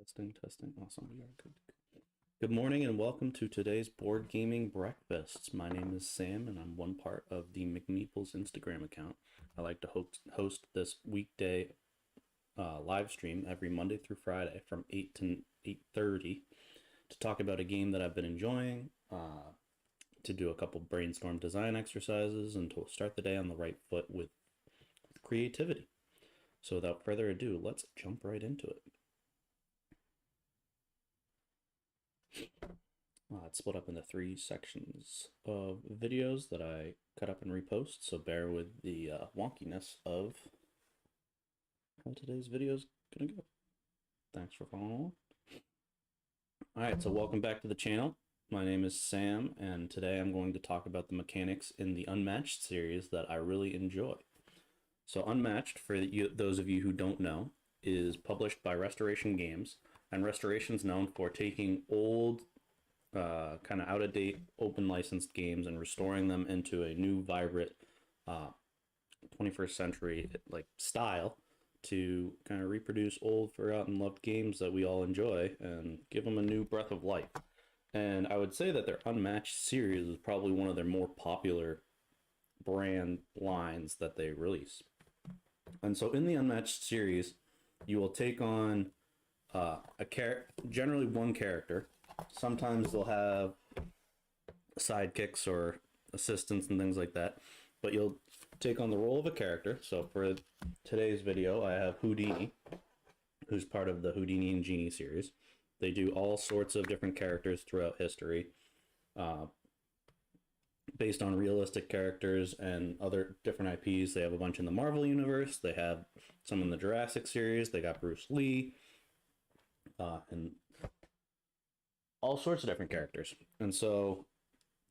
Testing, testing. Awesome. We are good. Good morning and welcome to today's board gaming breakfasts. My name is Sam and I'm one part of the McMeeples Instagram account. I like to host this weekday live stream every Monday through Friday from 8 to 8:30 to talk about a game that I've been enjoying, to do a couple brainstorm design exercises, and to start the day on the right foot with creativity. So without further ado, let's jump right into it. It's split up into 3 sections of videos that I cut up and repost, so bear with the wonkiness of how today's video is gonna go. Thanks for following along. Alright, so welcome back to the channel. My name is Sam, and today I'm going to talk about the mechanics in the Unmatched series that I really enjoy. So Unmatched, for those of you who don't know, is published by Restoration Games, and Restoration's known for taking old, kind of out-of-date, open licensed games and restoring them into a new, vibrant 21st century style to kind of reproduce old, forgotten, loved games that we all enjoy and give them a new breath of life. And I would say that their Unmatched series is probably one of their more popular brand lines that they release. And so in the Unmatched series, you will take on generally one character. Sometimes they'll have sidekicks or assistants and things like that, but you'll take on the role of a character. So for today's video, I have Houdini, who's part of the Houdini and Genie series. They do all sorts of different characters throughout history, based on realistic characters and other different IPs. They have a bunch in the Marvel universe. They have some in the Jurassic series. They got Bruce Lee, and all sorts of different characters. And so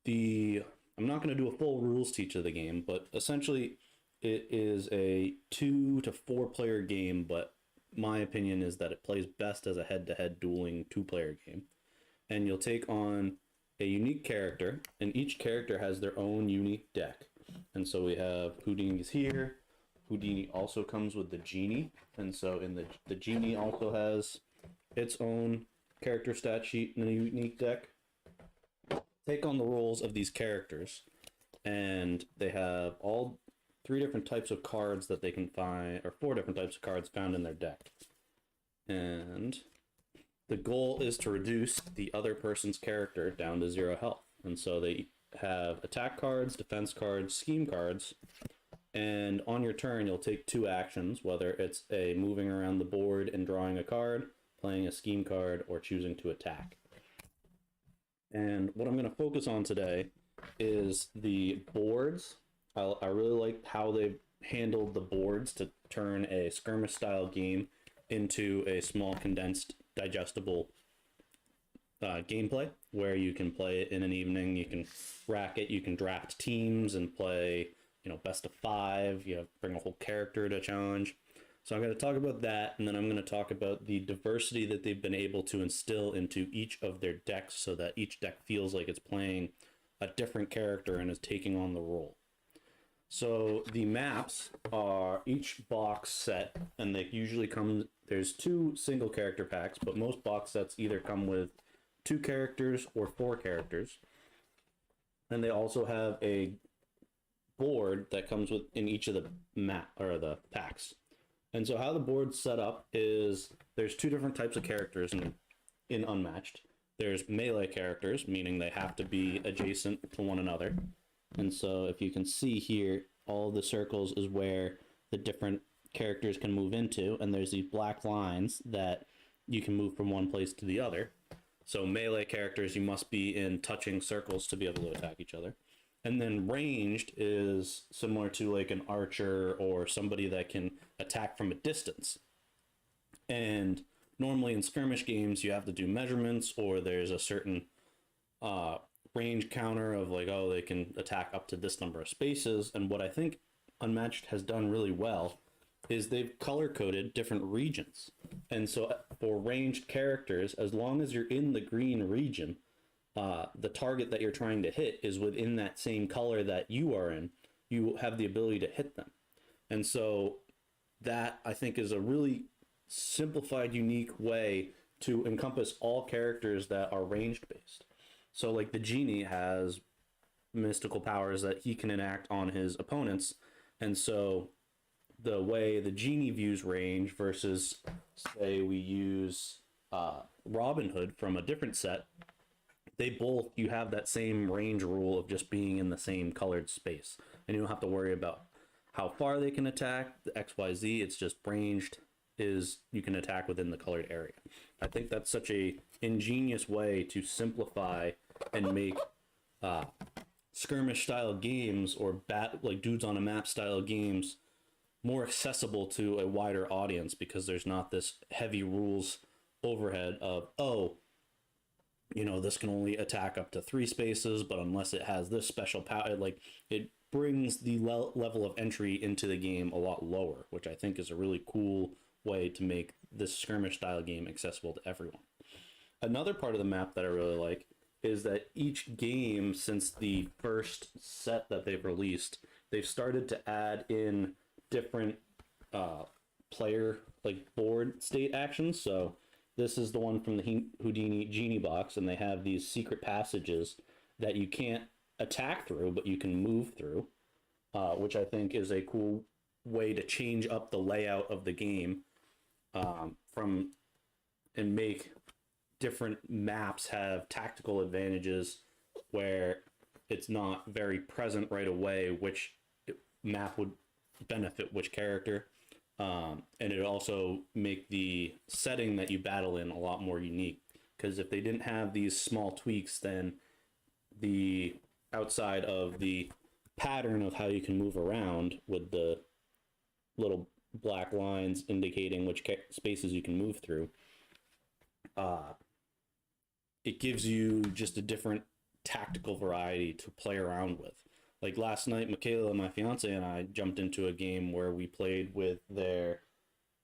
I'm not going to do a full rules teach of the game, but essentially it is a 2 to 4 player game, but my opinion is that it plays best as a head-to-head dueling 2-player game. And you'll take on a unique character, and each character has their own unique deck. And so we have Houdini's here. Houdini also comes with the Genie, and so in the Genie also has its own character stat sheet and a unique deck. Take on the roles of these characters, and they have all 3 different types of cards that they can find, or 4 different types of cards found in their deck. And the goal is to reduce the other person's character down to 0 health. And so they have attack cards, defense cards, scheme cards, and on your turn you'll take 2 actions, whether it's a moving around the board and drawing a card, playing a scheme card, or choosing to attack. And what I'm going to focus on today is the boards. I really like how they've handled the boards to turn a skirmish style game into a small, condensed, digestible gameplay where you can play it in an evening. You can rack it, you can draft teams and play, best of 5, bring a whole character to challenge. So I'm going to talk about that, and then I'm going to talk about the diversity that they've been able to instill into each of their decks so that each deck feels like it's playing a different character and is taking on the role. So the maps are each box set, and they usually come, there's 2 single character packs, but most box sets either come with 2 characters or 4 characters. And they also have a board that comes with in each of the the packs. And so how the board's set up is there's 2 different types of characters in Unmatched. There's melee characters, meaning they have to be adjacent to one another. And so if you can see here, all the circles is where the different characters can move into, and there's these black lines that you can move from one place to the other. So melee characters, you must be in touching circles to be able to attack each other. And then ranged is similar to like an archer or somebody that can attack from a distance. And normally in skirmish games, you have to do measurements, or there's a certain range counter of like, oh, they can attack up to this number of spaces. And what I think Unmatched has done really well is they've color-coded different regions. And so for ranged characters, as long as you're in the green region, the target that you're trying to hit is within that same color that you are in, you have the ability to hit them. And so that, I think, is a really simplified, unique way to encompass all characters that are ranged based. So like the genie has mystical powers that he can enact on his opponents, and so the way the genie views range versus say we use Robin Hood from a different set, they both, you have that same range rule of just being in the same colored space, and you don't have to worry about how far they can attack the XYZ. It's just ranged is you can attack within the colored area. I think that's such a ingenious way to simplify and make skirmish style games or like dudes on a map style games more accessible to a wider audience, because there's not this heavy rules overhead of, oh, you know, this can only attack up to 3 spaces, but unless it has this special power, like it brings the level of entry into the game a lot lower, which I think is a really cool way to make this skirmish style game accessible to everyone. Another part of the map that I really like is that each game since the first set that they've released, they've started to add in different player like board state actions. So this is the one from the Houdini Genie box, and they have these secret passages that you can't attack through, but you can move through, which I think is a cool way to change up the layout of the game and make different maps have tactical advantages where it's not very present right away which map would benefit which character. And it also make the setting that you battle in a lot more unique, because if they didn't have these small tweaks, then the outside of the pattern of how you can move around with the little black lines indicating which spaces you can move through, it gives you just a different tactical variety to play around with. Like last night, Michaela, my fiance, and I jumped into a game where we played with their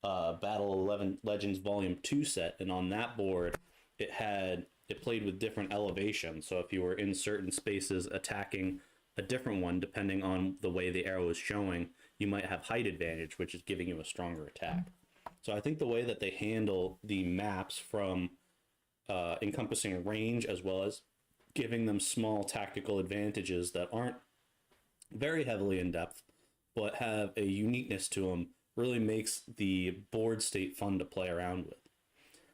Battle 11 Legends Volume 2 set, and on that board, it played with different elevations. So if you were in certain spaces attacking a different one, depending on the way the arrow is showing, you might have height advantage, which is giving you a stronger attack. So I think the way that they handle the maps from encompassing range as well as giving them small tactical advantages that aren't very heavily in depth but have a uniqueness to them really makes the board state fun to play around with.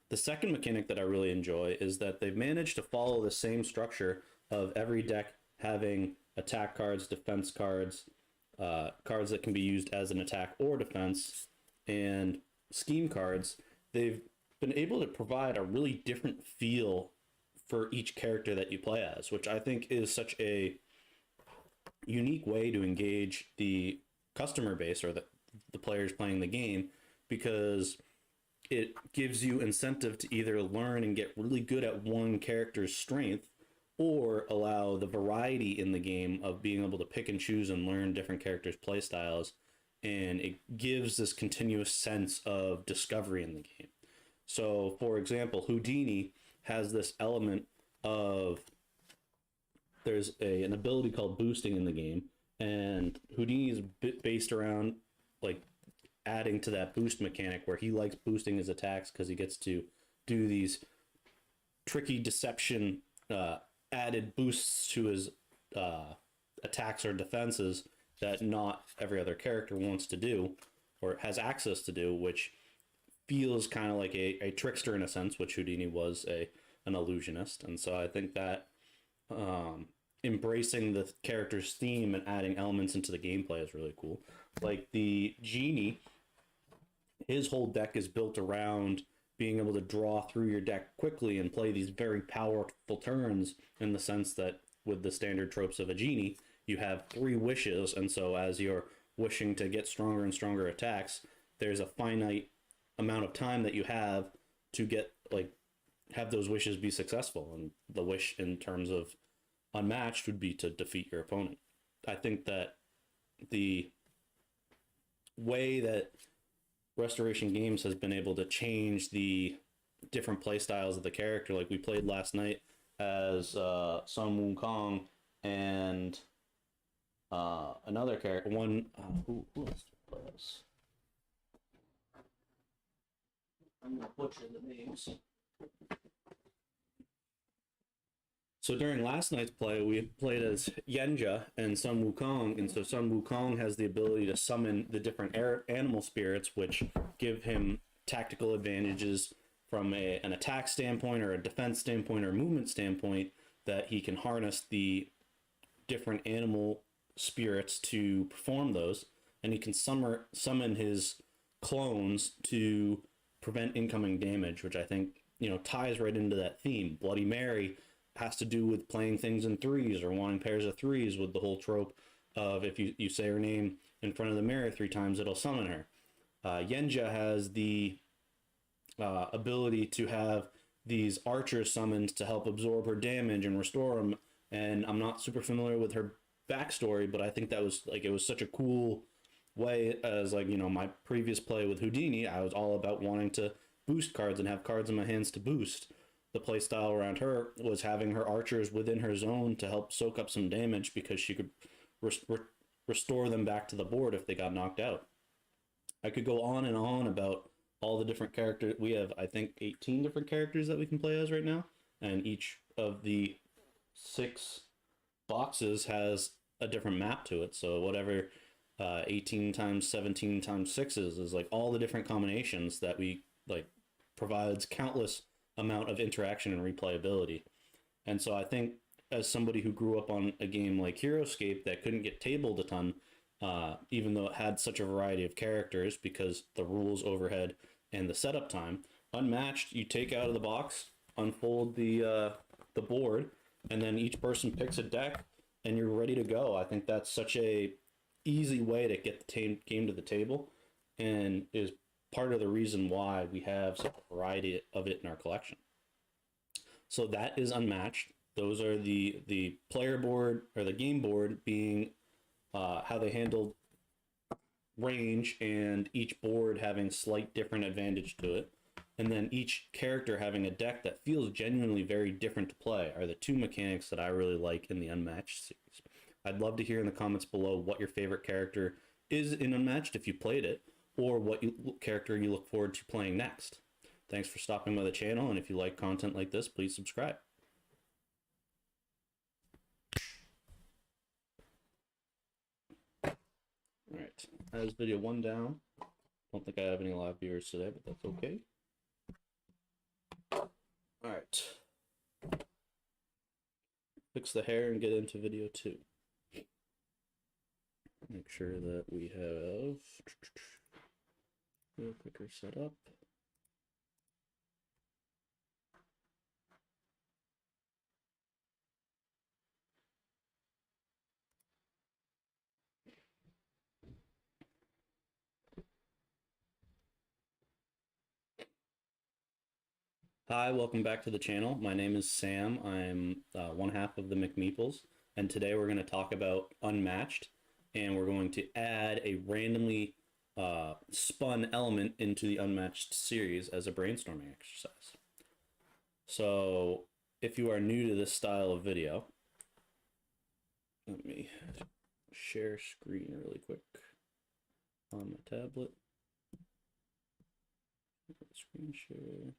The second mechanic that I really enjoy is that they've managed to follow the same structure of every deck having attack cards, defense cards, cards that can be used as an attack or defense, and scheme cards. They've been able to provide a really different feel for each character that you play as, which I think is such a unique way to engage the customer base or the players playing the game, because it gives you incentive to either learn and get really good at one character's strength, or allow the variety in the game of being able to pick and choose and learn different characters' play styles, and it gives this continuous sense of discovery in the game. So, for example, Houdini has this element of, there's an ability called boosting in the game, and Houdini is based around like adding to that boost mechanic where he likes boosting his attacks because he gets to do these tricky deception added boosts to his attacks or defenses that not every other character wants to do or has access to do, which feels kind of like a trickster in a sense, which Houdini was an illusionist. And so I think that embracing the character's theme and adding elements into the gameplay is really cool. Like the genie, his whole deck is built around being able to draw through your deck quickly and play these very powerful turns, in the sense that with the standard tropes of a genie, you have 3 wishes, and so as you're wishing to get stronger and stronger attacks, there's a finite amount of time that you have to get, like, have those wishes be successful. And the wish in terms of Unmatched would be to defeat your opponent. I think that the way that Restoration Games has been able to change the different play styles of the character, like we played last night as Sun Wukong and another character, who else plays? I'm gonna butcher the names. So during last night's play, we played as Yenja and Sun Wukong, and so Sun Wukong has the ability to summon the different animal spirits, which give him tactical advantages from an attack standpoint or a defense standpoint or a movement standpoint, that he can harness the different animal spirits to perform those, and he can summon his clones to prevent incoming damage, which I think ties right into that theme. Bloody Mary has to do with playing things in threes or wanting pairs of threes, with the whole trope of if you say her name in front of the mirror 3 times, it'll summon her. Yenja has the ability to have these archers summoned to help absorb her damage and restore them. And I'm not super familiar with her backstory, but I think that was it was such a cool way. As my previous play with Houdini, I was all about wanting to boost cards and have cards in my hands to boost. The play style around her was having her archers within her zone to help soak up some damage, because she could restore them back to the board if they got knocked out. I could go on and on about all the different characters. We have, I think, 18 different characters that we can play as right now, and each of the 6 boxes has a different map to it. So whatever 18 times 17 times 6s is all the different combinations that we provides countless amount of interaction and replayability. And so I think, as somebody who grew up on a game like HeroScape that couldn't get tabled a ton, even though it had such a variety of characters because the rules overhead and the setup time, Unmatched, you take out of the box, unfold the board, and then each person picks a deck and you're ready to go. I think that's such a easy way to get the game to the table, and is part of the reason why we have such a variety of it in our collection. So that is Unmatched. Those are the player board, or the game board, being how they handled range, and each board having slight different advantage to it, and then each character having a deck that feels genuinely very different to play, are the 2 mechanics that I really like in the Unmatched series. I'd love to hear in the comments below what your favorite character is in Unmatched if you played it, or what character you look forward to playing next. Thanks for stopping by the channel, and if you like content like this, please subscribe. Alright, that is video 1 down. Don't think I have any live viewers today, but that's okay. Alright. Fix the hair and get into video 2. Make sure that we have real quicker setup. Hi, welcome back to the channel. My name is Sam. I'm one half of the McMeeples, and today we're going to talk about Unmatched, and we're going to add a randomly spun element into the Unmatched series as a brainstorming exercise. So if you are new to this style of video, let me share screen really quick on my tablet. Screen share.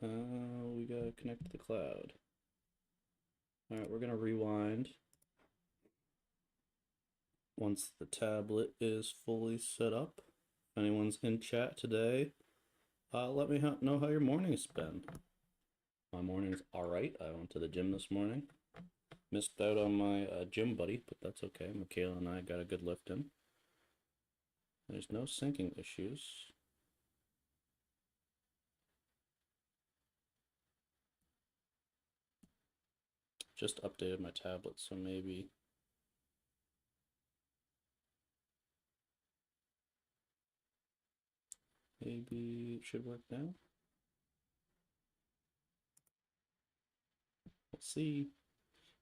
We gotta connect to the cloud. All right, we're gonna rewind once the tablet is fully set up. If anyone's in chat today, let me know how your morning's been. My morning's all right. I went to the gym this morning. Missed out on my gym buddy, but that's okay. Michaela and I got a good lift in. There's no syncing issues. Just updated my tablet, so maybe it should work now. We'll see.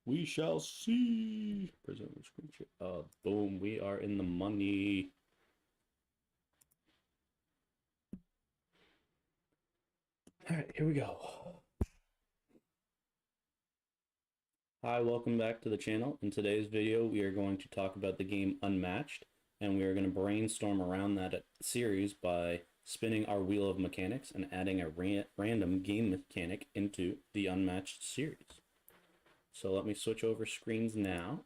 We shall see. Present the screen share. Boom, we are in the money. All right, here we go. Hi, welcome back to the channel. In today's video, we are going to talk about the game Unmatched, and we are going to brainstorm around that series by spinning our wheel of mechanics and adding a random game mechanic into the Unmatched series. So let me switch over screens now.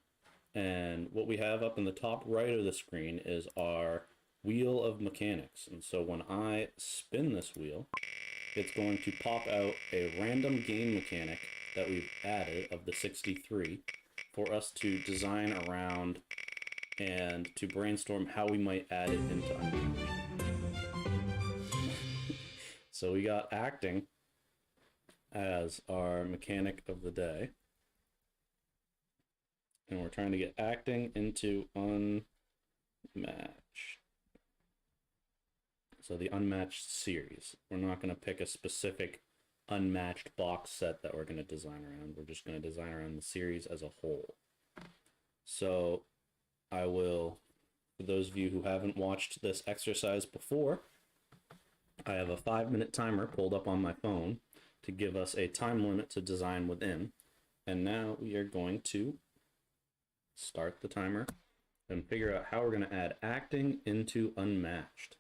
And what we have up in the top right of the screen is our wheel of mechanics. And so when I spin this wheel, it's going to pop out a random game mechanic that we've added of the 63 for us to design around and to brainstorm how we might add it into Unmatched. So we got acting as our mechanic of the day. And we're trying to get acting into Unmatched. So the Unmatched series. We're not going to pick a specific Unmatched box set that we're going to design around. We're just going to design around the series as a whole. So I will, for those of you who haven't watched this exercise before, I have a 5-minute timer pulled up on my phone to give us a time limit to design within. And now we are going to start the timer and figure out how we're going to add acting into Unmatched.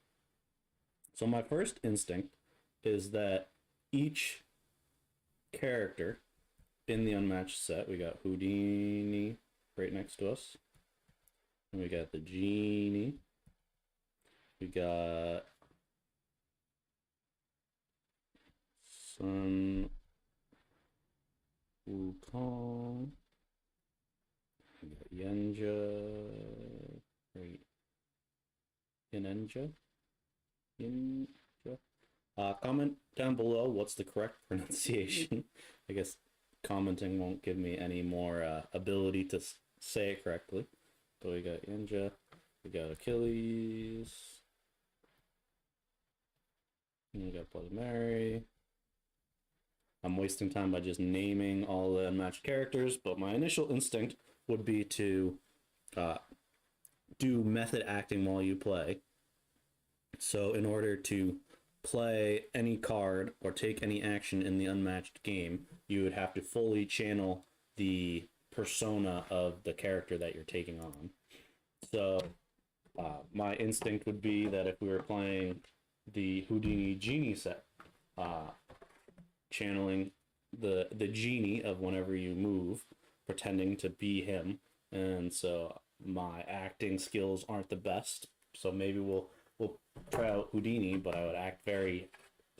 So my first instinct is that each character in the Unmatched set, we got Houdini right next to us, and we got the Genie, we got Sun Wukong, we got Yenja, right? Yenja? Comment down below what's the correct pronunciation. I guess commenting won't give me any more ability to say it correctly. So we got Yenja, we got Achilles, and we got Bloody Mary. I'm wasting time by just naming all the Unmatched characters, but my initial instinct would be to do method acting while you play. So in order to play any card or take any action in the Unmatched game, you would have to fully channel the persona of the character that you're taking on. So my instinct would be that if we were playing the Houdini Genie set, channeling the genie of whenever you move, pretending to be him. And so my acting skills aren't the best, so maybe we'll try out Houdini, but I would act very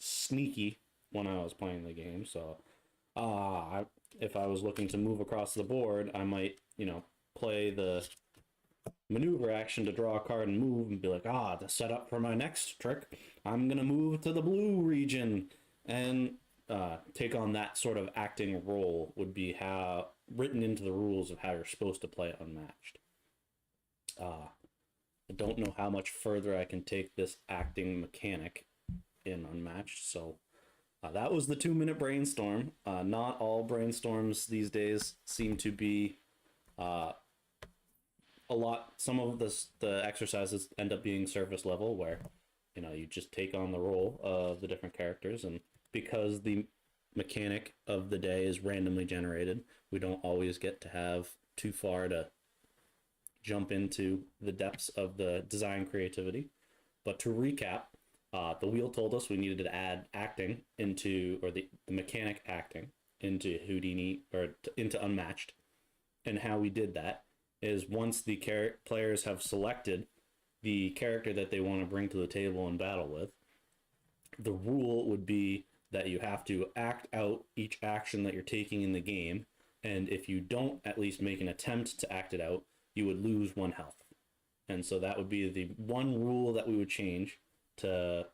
sneaky when I was playing the game. So if I was looking to move across the board, I might, play the maneuver action to draw a card and move and be like, the setup for my next trick, I'm gonna move to the blue region and take on that sort of acting role would be how written into the rules of how you're supposed to play Unmatched. I don't know how much further I can take this acting mechanic in Unmatched, so that was the 2-minute brainstorm. Not all brainstorms these days seem to be a lot. Some of the exercises end up being surface level, where you just take on the role of the different characters, and because the mechanic of the day is randomly generated, we don't always get to have too far to jump into the depths of the design creativity. But to recap, the wheel told us we needed to add acting into, or the mechanic acting into Houdini, or into Unmatched. And how we did that is once the players have selected the character that they want to bring to the table and battle with, the rule would be that you have to act out each action that you're taking in the game, and if you don't at least make an attempt to act it out, you would lose 1 health. And so that would be the one rule that we would change to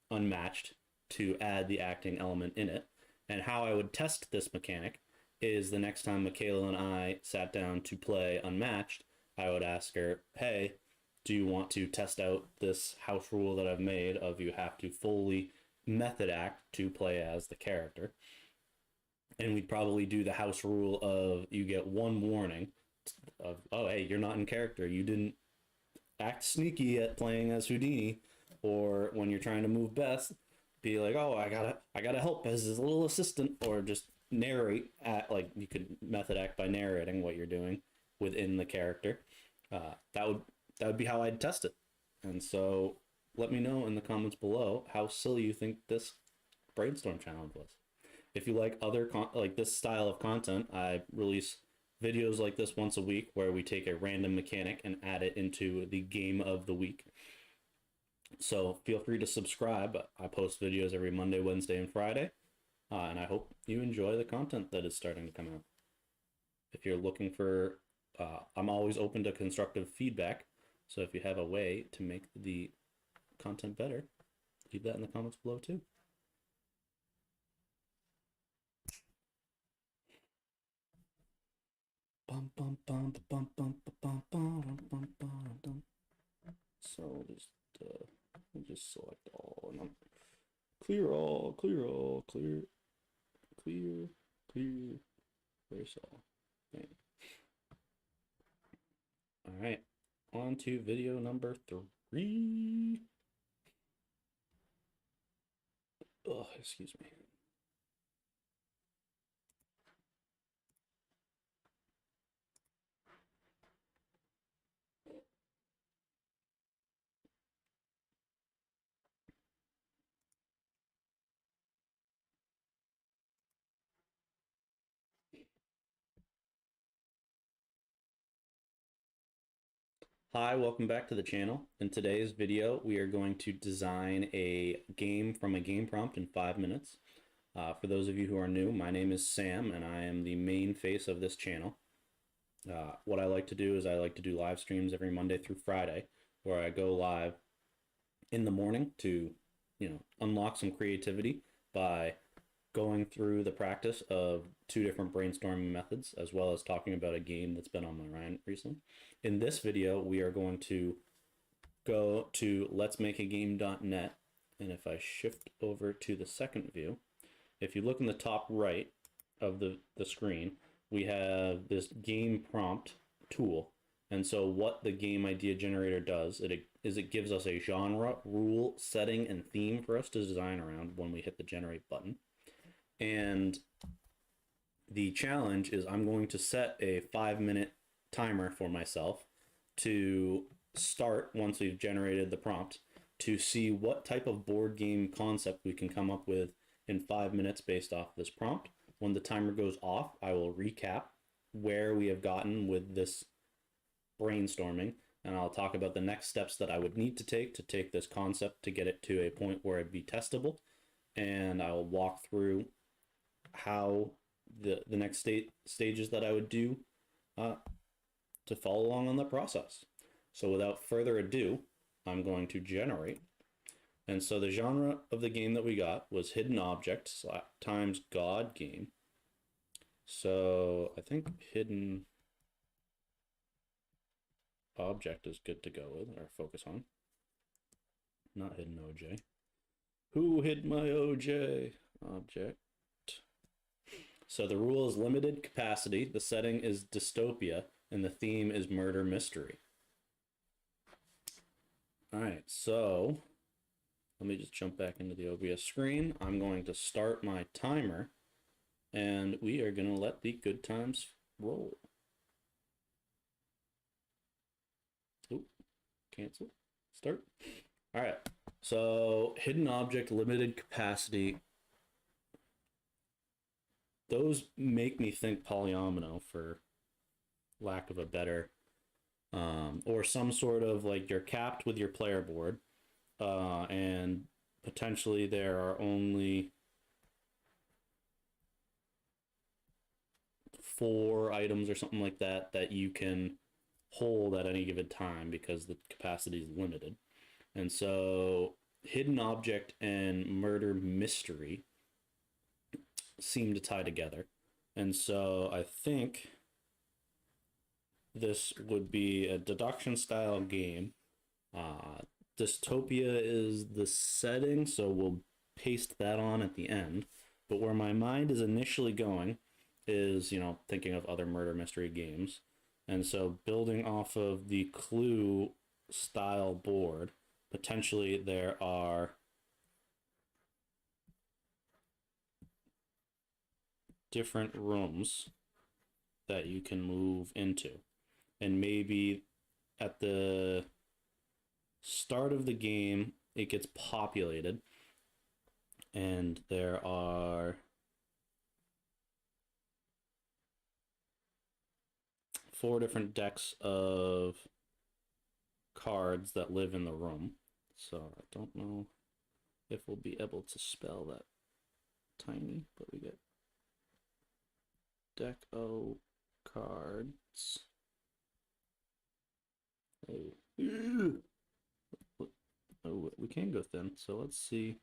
Unmatched to add the acting element in it. And how I would test this mechanic is the next time Michaela and I sat down to play Unmatched, I would ask her, hey, do you want to test out this house rule that I've made of you have to fully method act to play as the character? And we'd probably do the house rule of you get 1 warning of, oh, hey, you're not in character. You didn't act sneaky at playing as Houdini. Or when you're trying to move Beth, be like, oh, I gotta help as his little assistant, or just narrate at, like, you could method act by narrating what you're doing within the character. That would be how I'd test it. And so let me know in the comments below how silly you think this brainstorm challenge was. If you like other like this style of content, I release videos like this once a week where we take a random mechanic and add it into the game of the week. So feel free to subscribe. I post videos every Monday, Wednesday, and Friday, and I hope you enjoy the content that is starting to come out. If you're looking for, I'm always open to constructive feedback. So if you have a way to make the content better, leave that in the comments below too. So we'll just select all and clear all, clear all, clear, clear, clear, where's all? Right. All right, on to video number 3. Oh, excuse me. Hi, welcome back to the channel. In today's video, we are going to design a game from a game prompt in 5 minutes. For those of you who are new, my name is Sam, and I am the main face of this channel. What I like to do is I like to do live streams every Monday through Friday, where I go live in the morning to, unlock some creativity by going through the practice of 2 different brainstorming methods, as well as talking about a game that's been on my mind recently. In this video, we are going to go to letsmakeagame.net, and if I shift over to the second view, if you look in the top right of the screen, we have this game prompt tool. And so what the game idea generator does is it gives us a genre, rule, setting, and theme for us to design around when we hit the generate button. And the challenge is I'm going to set a 5-minute timer for myself to start once we've generated the prompt to see what type of board game concept we can come up with in 5 minutes based off this prompt. When the timer goes off, I will recap where we have gotten with this brainstorming, and I'll talk about the next steps that I would need to take this concept to get it to a point where it'd be testable, and I'll walk through how the next stages that I would do to follow along on the process. So without further ado, I'm going to generate. And so the genre of the game that we got was hidden object times God game. So I think hidden object is good to go with or focus on. Not hidden OJ. Who hid my OJ? Object. So the rule is limited capacity, the setting is dystopia, and the theme is murder mystery. All right, so let me just jump back into the OBS screen. I'm going to start my timer, and we are going to let the good times roll. Oop, cancel, start. All right, so hidden object, limited capacity. Those make me think polyomino, for lack of a better, or some sort of like you're capped with your player board, and potentially there are only 4 items or something like that that you can hold at any given time because the capacity is limited. And so hidden object and murder mystery seem to tie together. And so I think this would be a deduction style game. Dystopia is the setting, so we'll paste that on at the end. But where my mind is initially going is, thinking of other murder mystery games. And so building off of the Clue style board, potentially there are different rooms that you can move into. And maybe at the start of the game, it gets populated, and there are 4 different decks of cards that live in the room. So I don't know if we'll be able to spell that tiny, but we get deck O cards. Oh, oh, we can go thin, so let's see.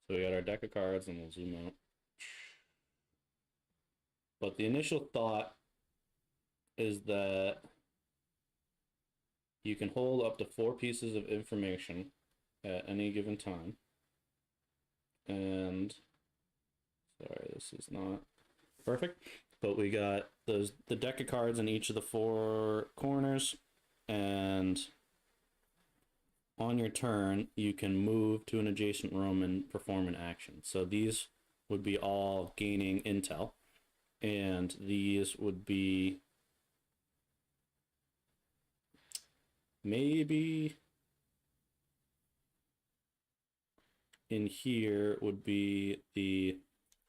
So we got our deck of cards, and we'll zoom out. But the initial thought is that you can hold up to 4 pieces of information at any given time. And sorry, this is not perfect, but we got the deck of cards in each of the 4 corners, and on your turn you can move to an adjacent room and perform an action. So these would be all gaining intel, and these would be maybe in here would be the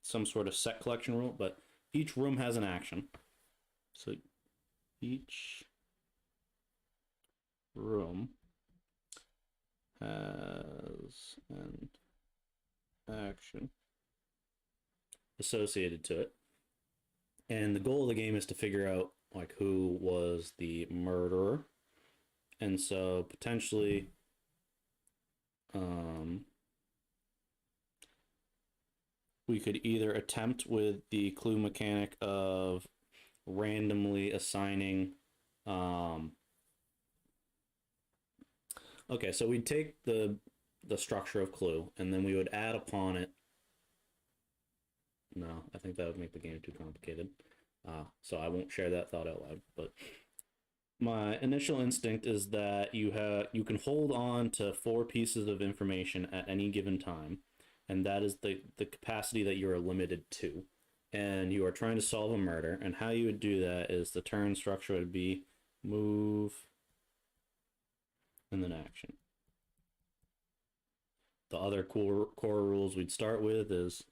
some sort of set collection rule, but each room has an action. So each room has an action associated to it. And the goal of the game is to figure out like who was the murderer. And so potentially we could either attempt with the clue mechanic of randomly assigning okay, so we'd take the structure of clue, and then we would add upon it. No, I think that would make the game too complicated. So I won't share that thought out loud. But my initial instinct is that you can hold on to 4 pieces of information at any given time, and that is the capacity that you are limited to. And you are trying to solve a murder, and how you would do that is the turn structure would be move and then action. The other core rules we'd start with is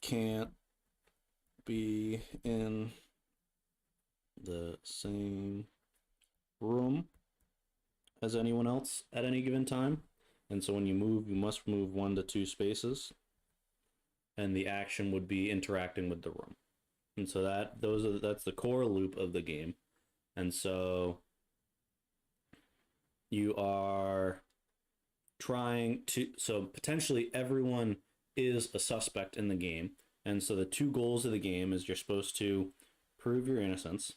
can't be in the same room as anyone else at any given time. And so when you move, you must move 1 to 2 spaces. And the action would be interacting with the room. And so that's the core loop of the game. And so you are trying to, so potentially everyone is a suspect in the game. And so the 2 goals of the game is you're supposed to prove your innocence.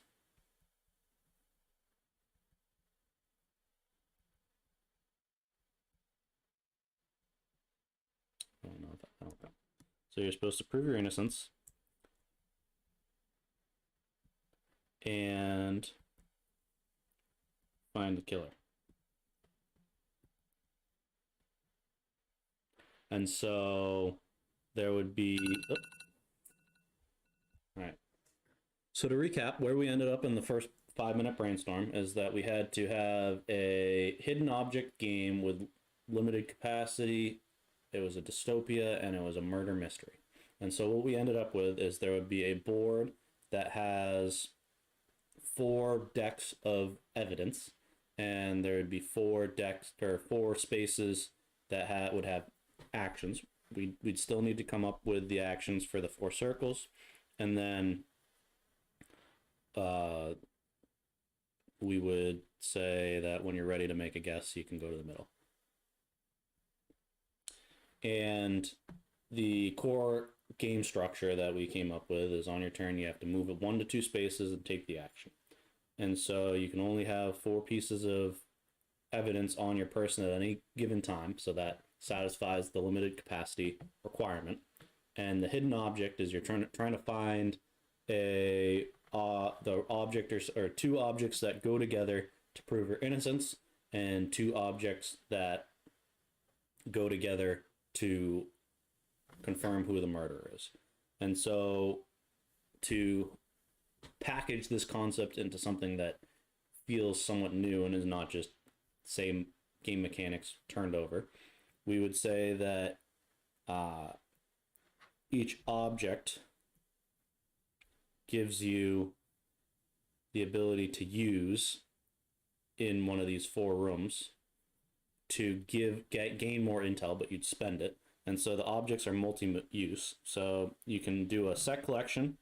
Oh, no, okay. So you're supposed to prove your innocence and find the killer. And so there would be... Oh. All right. So to recap, where we ended up in the first 5-minute brainstorm is that we had to have a hidden object game with limited capacity. It was a dystopia, and it was a murder mystery. And so what we ended up with is there would be a board that has 4 decks of evidence, and there would be 4 decks or 4 spaces that would have actions. We'd still need to come up with the actions for the 4 circles, and then we would say that when you're ready to make a guess, you can go to the middle. And the core game structure that we came up with is on your turn, you have to move it 1 to 2 spaces and take the action. And so you can only have 4 pieces of evidence on your person at any given time, so that satisfies the limited capacity requirement. And the hidden object is you're trying to find the object or 2 objects that go together to prove your innocence, and 2 objects that go together to confirm who the murderer is. And so to package this concept into something that feels somewhat new and is not just same game mechanics turned over, we would say that each object gives you the ability to use in one of these 4 rooms to gain more intel, but you'd spend it. And so the objects are multi-use. So you can do a set collection.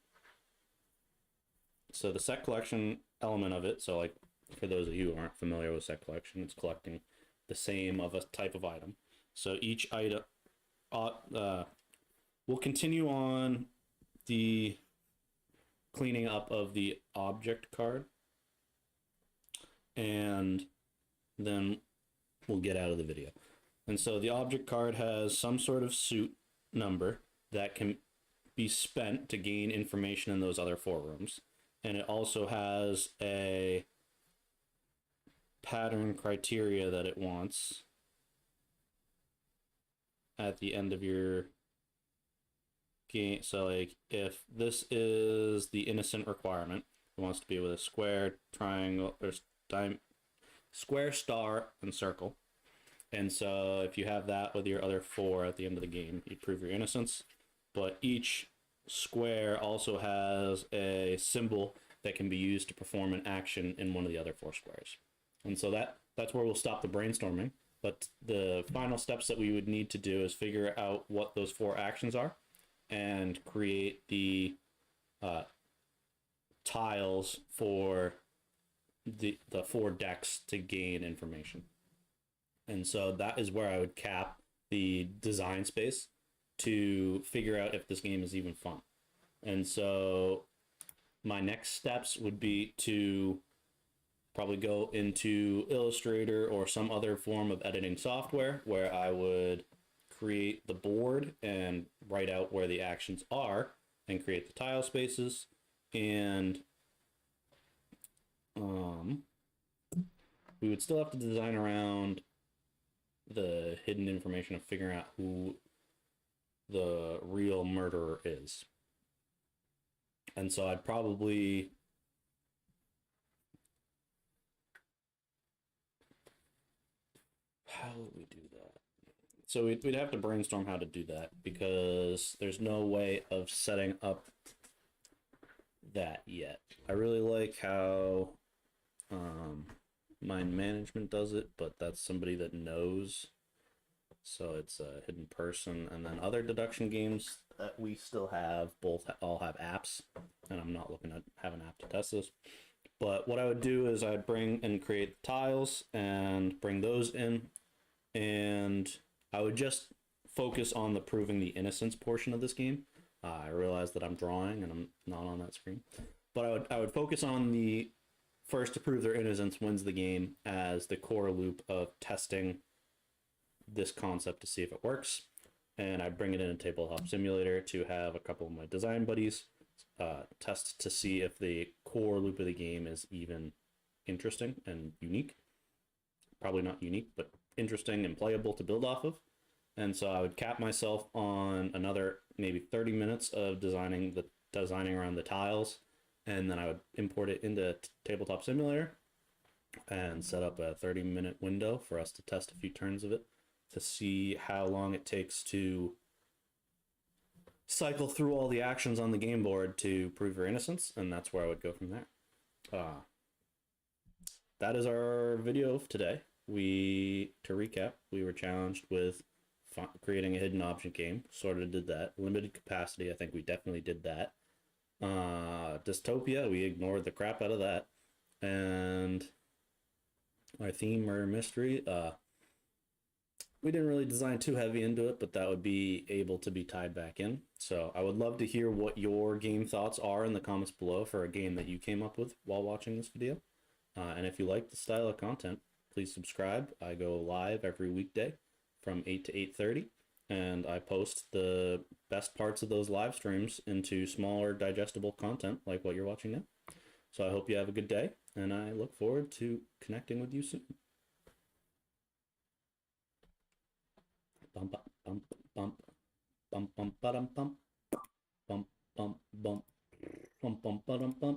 So the set collection element of it, so like for those of you who aren't familiar with set collection, it's collecting the same of a type of item. So each item, we'll continue on the cleaning up of the object card, and then we'll get out of the video. And so the object card has some sort of suit number that can be spent to gain information in those other 4 rooms. And it also has a pattern criteria that it wants at the end of your game. So like if this is the innocent requirement, it wants to be with a square, triangle, or square, star, and circle. And so if you have that with your other 4 at the end of the game, you prove your innocence. But each square also has a symbol that can be used to perform an action in one of the other 4 squares. And so that's where we'll stop the brainstorming. But the final steps that we would need to do is figure out what those 4 actions are and create the tiles for the 4 decks to gain information. And so that is where I would cap the design space to figure out if this game is even fun. And so my next steps would be to probably go into Illustrator or some other form of editing software where I would create the board and write out where the actions are and create the tile spaces. And we would still have to design around the hidden information of figuring out who the real murderer is. And so I'd probably how would we do that? So we'd have to brainstorm how to do that, because there's no way of setting up that yet. I really like how mind management does it, but that's somebody that knows. So it's a hidden person, and then other deduction games that we still have all have apps, and I'm not looking to have an app to test this. But what I would do is I'd bring and create tiles and bring those in, and I would just focus on the proving the innocence portion of this game. I realize that I'm drawing and I'm not on that screen, but I would focus on the first to prove their innocence wins the game as the core loop of testing this concept to see if it works. And I bring it in a tabletop simulator to have a couple of my design buddies test to see if the core loop of the game is even interesting and unique. Probably not unique, but interesting and playable to build off of. And so I would cap myself on another maybe 30 minutes of designing around the tiles, and then I would import it into Tabletop Simulator and set up a 30-minute window for us to test a few turns of it to see how long it takes to cycle through all the actions on the game board to prove your innocence, and that's where I would go from there. That is our video of today. To recap, we were challenged with creating a hidden object game. Sort of did that. Limited capacity, I think we definitely did that. Dystopia, we ignored the crap out of that. And our theme, murder mystery, we didn't really design too heavy into it, but that would be able to be tied back in. So I would love to hear what your game thoughts are in the comments below for a game that you came up with while watching this video. And if you like the style of content, please subscribe. I go live every weekday from 8 to 8:30, and I post the best parts of those live streams into smaller digestible content like what you're watching now. So I hope you have a good day, and I look forward to connecting with you soon. Bump, bump, bump, bump. bum bum ba-dum bum bum bum bum bum bum ba-dum bum